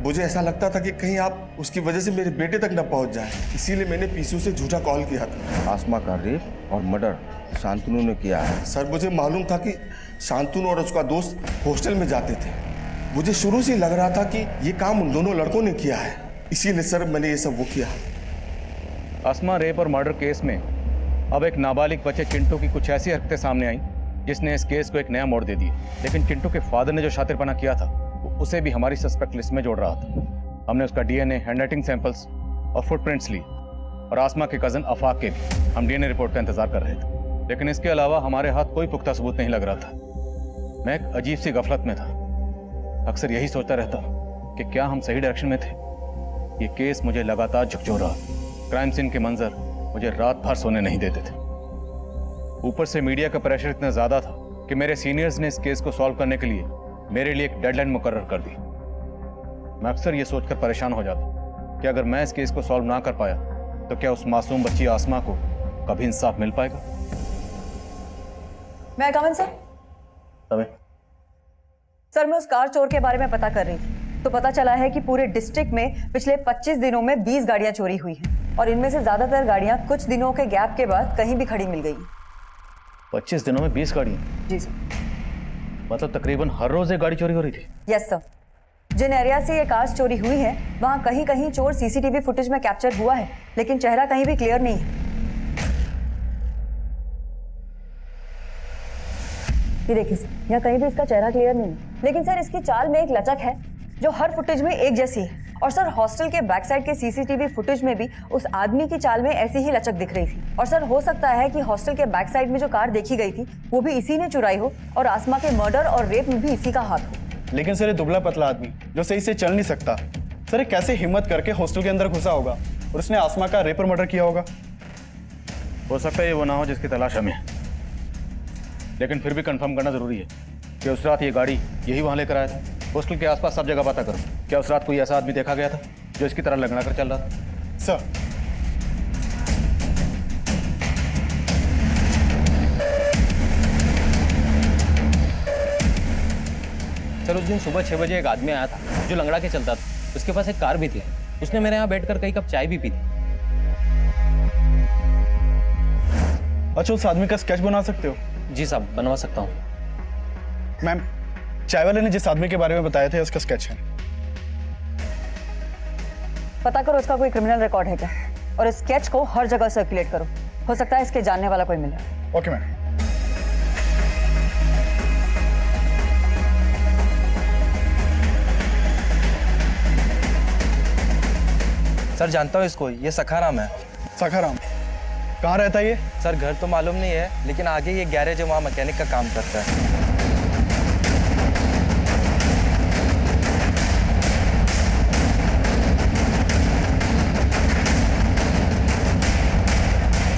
S15: मुझे ऐसा लगता था कि कहीं आप उसकी वजह से मेरे बेटे तक न पहुंच जाए, इसीलिए मैंने पीसीओ से झूठा कॉल किया था। आसमा का रेप और मर्डर शांतनु ने किया है सर। मुझे मालूम था कि शांतनु और उसका दोस्त हॉस्टल में जाते थे। मुझे शुरू से लग रहा था कि ये काम उन दोनों लड़कों ने किया है, इसीलिए सर मैंने ये सब वो किया।
S8: आसमा रेप और मर्डर केस में अब एक नाबालिग बच्चे चिंटू की कुछ ऐसी हरकतें सामने आई जिसने इस केस को एक नया मोड़ दे दिया। लेकिन चिंटू के फादर ने जो शातिरपना किया था, उसे भी हमारी सस्पेक्ट लिस्ट में जोड़ रहा था। हमने उसका डीएनए, हैंडराइटिंग सैंपल्स और फुटप्रिंट्स लिए, और आसमा के कजन अफाक के भी हम डीएनए रिपोर्ट का इंतजार कर रहे थे। लेकिन इसके अलावा हमारे हाथ कोई पुख्ता सबूत नहीं लग रहा था। मैं एक अजीब सी गफलत में था। अक्सर यही सोचता रहता कि क्या हम सही डायरेक्शन में थे। ये केस मुझे लगातार झकझोर रहा। क्राइम सीन के मंजर मुझे रात भर सोने नहीं देते थे। ऊपर से मीडिया का प्रेशर इतना ज्यादा था कि मेरे सीनियर्स ने इस केस को सॉल्व करने के लिए मेरे लिए एक डेडलाइन मुकर्रर कर दी। मैं अक्सर ये सोचकर परेशान हो जाता कि अगर मैं इस केस को सॉल्व ना कर पाया तो क्या उस मासूम बच्ची आसमा को कभी इंसाफ मिल पाएगा?
S7: मैं कमन सर। सर, मैं उस कार चोर के बारे में पता कर रही थी, तो पता चला है कि पूरे डिस्ट्रिक्ट में पिछले 25 दिनों में 20 गाड़ियां चोरी हुई हैं, और इनमें से ज्यादातर गाड़ियां कुछ दिनों के गैप के बाद कहीं भी खड़ी मिल गई।
S8: 25 दिनों में 20 गाड़ियां?
S7: जी सर।
S8: मतलब तकरीबन हर रोज एक गाड़ी चोरी हो रही थी?
S7: Yes sir. जिन एरिया से ये कार्स चोरी हुई है, वहां कहीं कहीं चोर सीसीटीवी फुटेज में कैप्चर हुआ है, लेकिन चेहरा कहीं भी क्लियर नहीं है। ये देखिए सर, यहाँ कहीं भी इसका चेहरा क्लियर नहीं है, लेकिन सर इसकी चाल में एक लचक है जो हर फुटेज में एक जैसी है। और सर, हॉस्टल के बैक साइड के सीसीटीवी फुटेज में भी उस आदमी की चाल में ऐसी ही लचक दिख रही थी। और सर, हो सकता है कि हॉस्टल के बैक साइड में जो कार देखी गई थी वो भी इसी ने चुराई हो, और आसमा के मर्डर और रेप में भी इसी का हाथ हो।
S12: लेकिन सर, ये दुबला पतला आदमी जो सही से चल नहीं सकता, सर ये कैसे हिम्मत करके हॉस्टल के अंदर घुसा होगा और उसने आसमा का रेप और मर्डर किया होगा?
S8: हो सकता है ये वो ना हो जिसकी तलाश हमें, लेकिन फिर भी कंफर्म करना जरूरी है कि उस रात ये गाड़ी यही वहां लेकर आया था। हॉस्टल के आसपास सब जगह पता करो, क्या उस रात कोई ऐसा आदमी देखा गया था जो इसकी तरह लगना कर चल रहा था?
S6: सर, उस दिन सुबह 6 बजे एक आदमी आया था जो लंगड़ा के चलता था। उसके पास एक कार भी थी। उसने मेरे यहाँ बैठकर कई कप चाय भी पी थी।
S12: अच्छा, उस आदमी का स्केच बना सकते हो?
S6: जी साहब, बनवा सकता हूँ।
S12: मैम, चाय वाले ने जिस आदमी के बारे में बताया था उसका स्केच है।
S7: पता करो उसका कोई क्रिमिनल रिकॉर्ड है क्या, और इस स्केच को हर जगह सर्कुलेट करो। हो सकता है इसके जानने वाला कोई मिले।
S12: Okay ma'am.
S16: सर जानता हूँ इसको, ये सखाराम है।
S12: सखाराम कहाँ रहता है ये?
S16: सर घर तो मालूम नहीं है, लेकिन आगे ये गैरेज है, वहाँ मैकेनिक का काम करता है।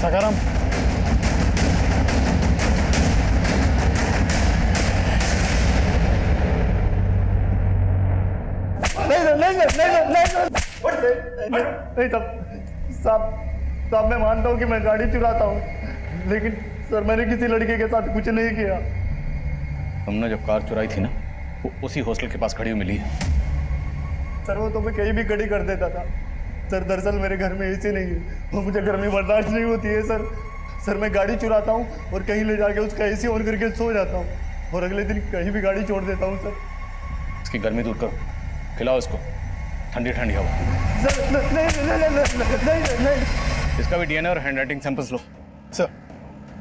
S12: सखाराम,
S1: नहीं साहब, मैं मानता हूँ कि मैं गाड़ी चुराता हूँ, लेकिन सर मैंने किसी लड़के के साथ कुछ नहीं किया।
S8: तुमने जब कार चुराई थी ना, वो उसी हॉस्टल के पास खड़ी हुई मिली है।
S1: सर वो तो मैं कहीं भी खड़ी कर देता था। सर दरअसल मेरे घर में एसी नहीं है और मुझे गर्मी बर्दाश्त नहीं होती है सर मैं गाड़ी चुराता हूँ और कहीं ले जाके उसका एसी ऑन करके सो जाता हूँ और अगले दिन कहीं भी गाड़ी छोड़ देता हूँ सर।
S8: इसकी गर्मी दूर करो, खिलाओ इसको ठंडी ठंडी हवा।
S1: सर नहीं।
S8: इसका भी डीएनए और हैंडराइटिंग सैंपल्स लो।
S12: सर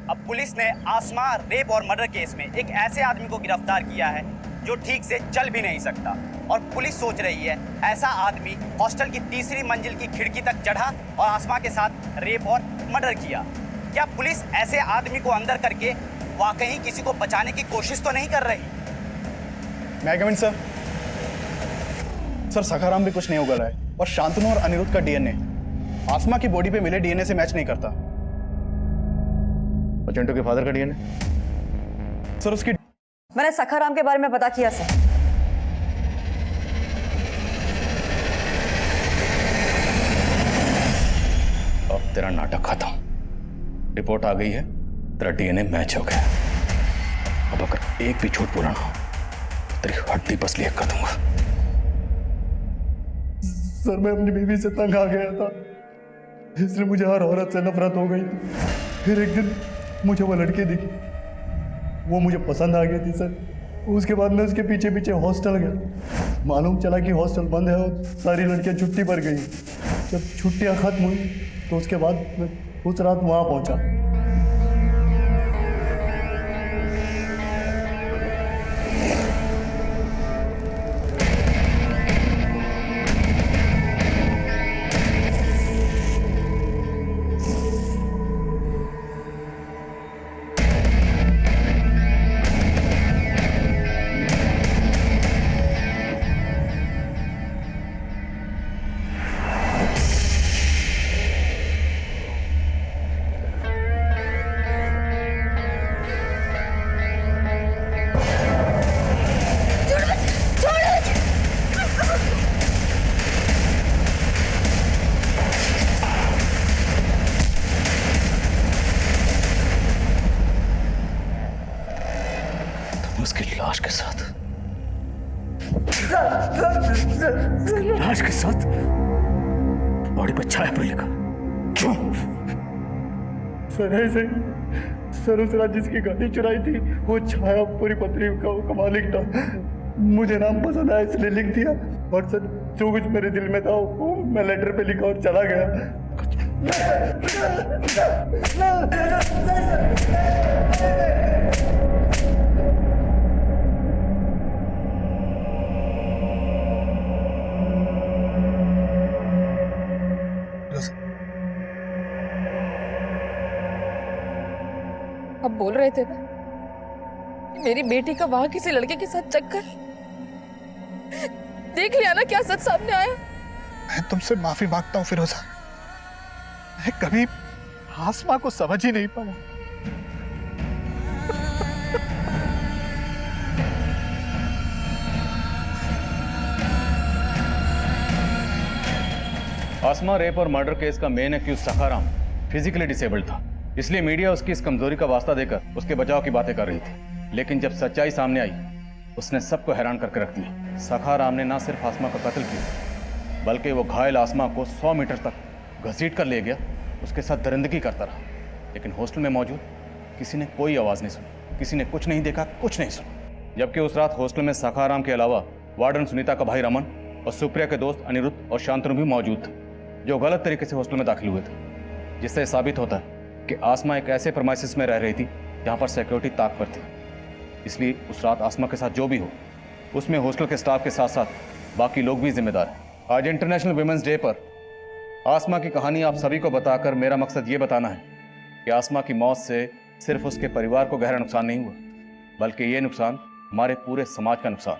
S11: अब पुलिस ने आसमा रेप और मर्डर केस में एक ऐसे आदमी को गिरफ्तार किया है जो ठीक से चल भी नहीं सकता, और पुलिस सोच रही है ऐसा आदमी हॉस्टल की तीसरी मंजिल की खिड़की तक चढ़ा और आसमा के साथ रेप और मर्डर किया। क्या पुलिस ऐसे आदमी को अंदर करके वाकई किसी को बचाने की कोशिश तो नहीं कर रही?
S12: मैं कम इन सर। सर सखाराम भी कुछ नहीं उगल रहा है, और शांतनु और अनिरुद्ध का डीएनए आसमा की बॉडी पे मिले डीएनए से मैच नहीं करता।
S8: और चिंटू के फादर का डीएनए?
S12: सर उसकी
S7: मैंने सखाराम के बारे में पता किया सर।
S8: अब तेरा नाटक खत्म। रिपोर्ट आ गई है, तेरा डीएनए मैच हो गया। अब अगर एक भी झूठ बोला ना, तेरी हड्डी बस लिया कर दूंगा।
S1: सर मैं अपनी बीवी से तंग आ गया था, इसलिए मुझे हर औरत से नफरत हो गई थी। फिर एक दिन मुझे वो लड़की दिखी, वो मुझे पसंद आ गई थी सर। उसके बाद मैं उसके पीछे पीछे हॉस्टल गया। मालूम चला कि हॉस्टल बंद है और सारी लड़कियां छुट्टी पर गई। जब छुट्टियां खत्म हुई तो उसके बाद मैं उस रात वहाँ पहुँचा।
S8: उसकी लाश के साथ लाश के साथ बॉडी पर छायापुरी लिखा क्यों?
S1: सर ऐसे सर उस रात जिसकी गाड़ी चुराई थी वो छायापुरी पत्री का मालिक था। मुझे नाम पसंद आया इसलिए लिख दिया, और सर जो कुछ मेरे दिल में था वो मैं लेटर पे लिखा और चला गया।
S3: अब बोल रहे थे ना, मेरी बेटी का वहां किसी लड़के के साथ चक्कर। देख लिया ना क्या सच सामने आया।
S1: मैं तुमसे माफी मांगता हूँ फिरोजा, मैं कभी आसमा को समझ ही नहीं पाया।
S8: आसमा रेप और मर्डर केस का main accused Sakharam physically disabled था, इसलिए मीडिया उसकी इस कमजोरी का वास्ता देकर उसके बचाव की बातें कर रही थी। लेकिन जब सच्चाई सामने आई, उसने सबको हैरान करके रख दिया। सखाराम ने ना सिर्फ आसमा का कत्ल किया, बल्कि वो घायल आसमा को 100 मीटर तक घसीट कर ले गया, उसके साथ दरिंदगी करता रहा। लेकिन हॉस्टल में मौजूद किसी ने कोई आवाज़ नहीं सुनी, किसी ने कुछ नहीं देखा, कुछ नहीं सुना। जबकि उस रात हॉस्टल में सखाराम के अलावा वार्डन सुनीता का भाई रमन और सुप्रिया के दोस्त अनिरुद्ध और शांतनु भी मौजूद थे, जो गलत तरीके से हॉस्टल में दाखिल हुए थे, जिससे साबित होता है कि आसमा एक ऐसे प्रमाइसिस में रह रही थी जहाँ पर सिक्योरिटी ताक पर थी। इसलिए उस रात आसमा के साथ जो भी हो, उसमें हॉस्टल के स्टाफ के साथ साथ बाकी लोग भी जिम्मेदार हैं। आज इंटरनेशनल वुमेन्स डे पर आसमा की कहानी आप सभी को बताकर मेरा मकसद ये बताना है कि आसमा की मौत से सिर्फ उसके परिवार को गहरा नुकसान नहीं हुआ, बल्कि ये नुकसान हमारे पूरे समाज का नुकसान,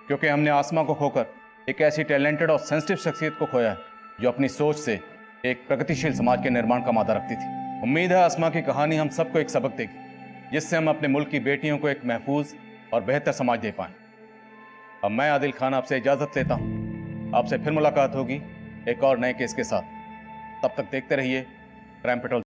S8: क्योंकि हमने आसमा को खोकर एक ऐसी टैलेंटेड और सेंसिटिव शख्सियत को खोया है जो अपनी सोच से एक प्रगतिशील समाज के निर्माण का मादा रखती थी। उम्मीद है आसमा की कहानी हम सबको एक सबक देगी, जिससे हम अपने मुल्क की बेटियों को एक महफूज और बेहतर समाज दे पाएं। अब मैं आदिल खान आपसे इजाज़त लेता हूँ। आपसे फिर मुलाकात होगी एक और नए केस के साथ। तब तक देखते रहिए क्राइम पेट्रोल।